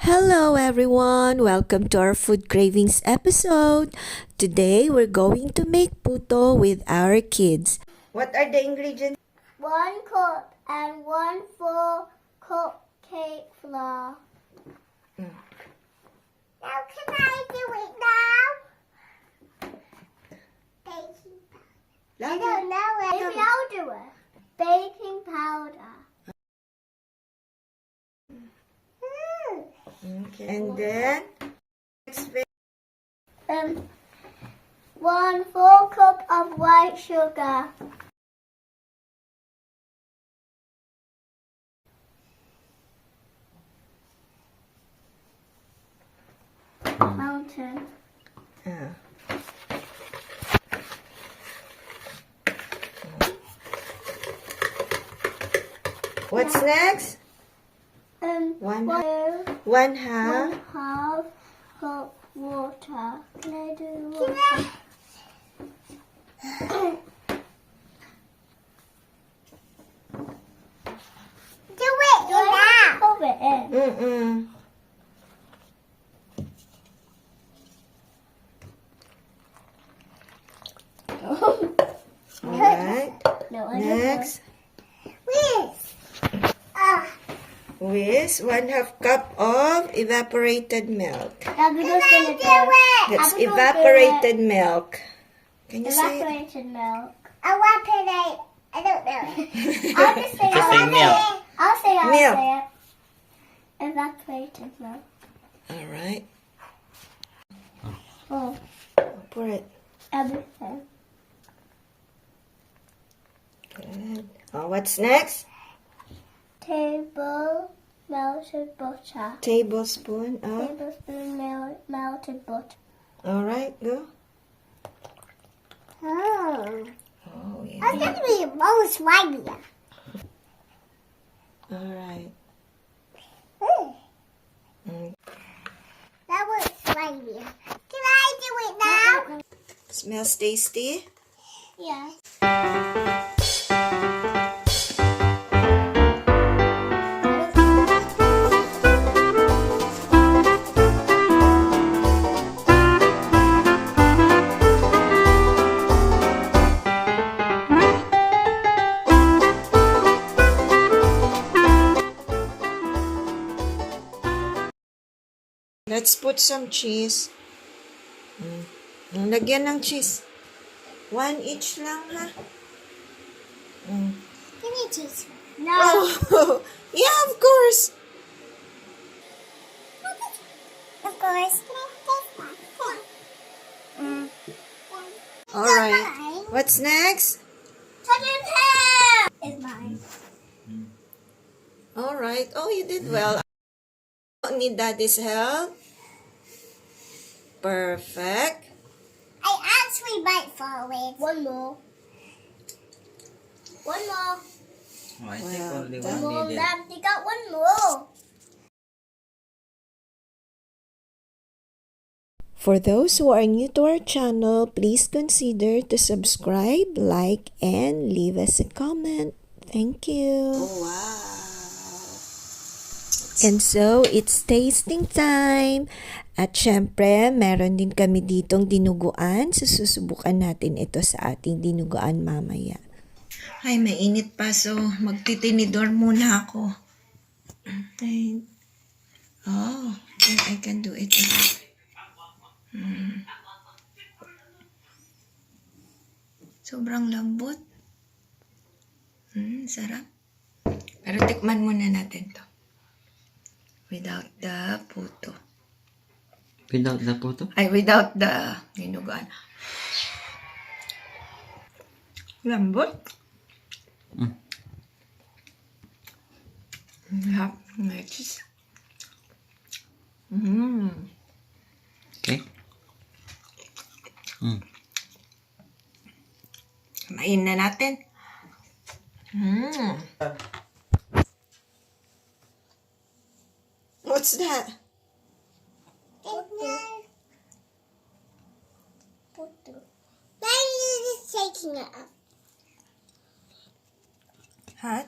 Hello everyone! Welcome to our food cravings episode. Today we're going to make puto with our kids. What are the ingredients? 1 cup and 1/4 cup cake flour. Now can I do it now? Baking powder. I don't know it. Maybe I'll do it. Baking powder. Okay. And then, 1/4 cup of white sugar. Mountain. What's next? One One half. cup water. Can I do water? Do it now. Put it in. Alright. No, I Next, don't. with 1/2 cup of evaporated milk. Abigail's gonna do it. That's evaporated milk. Can you say it? Evaporated milk. Evaporate. I don't know. I'll just say Just say milk. I'll say Milk. it. Evaporated milk. Alright. Oh, Pour it. everything. Good. Oh, what's next? Table melted butter. Tablespoon of. Tablespoon melted butter. Alright, go. Oh. Oh, yeah. That's gonna be most slimy. Alright. That was slimy. Can I do it now? Smells tasty. Yeah. Let's put some cheese. Lagyan ng cheese. 1 each lang, ha? Give me cheese. No. Oh, yeah, of course. Of course. Alright. What's next? Second half is mine. Alright. Oh, you did well. I don't need daddy's help. Perfect. I actually might fall away. One more. One more. Oh, I think Well, only One one more. needed. Dad, you got one more. For those who are new to our channel, please consider to subscribe, like, and leave us a comment. Thank you. Oh, wow. And so, it's tasting time. At syempre, meron din kami ditong dinuguan. So, susubukan natin ito sa ating dinuguan mamaya. Ay, mainit pa. So, magtitinidor muna ako. Ay. Oh, I can do it. Sobrang lambot. Sarap. Pero tikman muna natin to. Without the puto. Without the puto? Ay, without the dinuguan. Lambot. Sarap. May cheese. Okay. Kumain na natin. What's that? Daddy is shaking it up. Hot?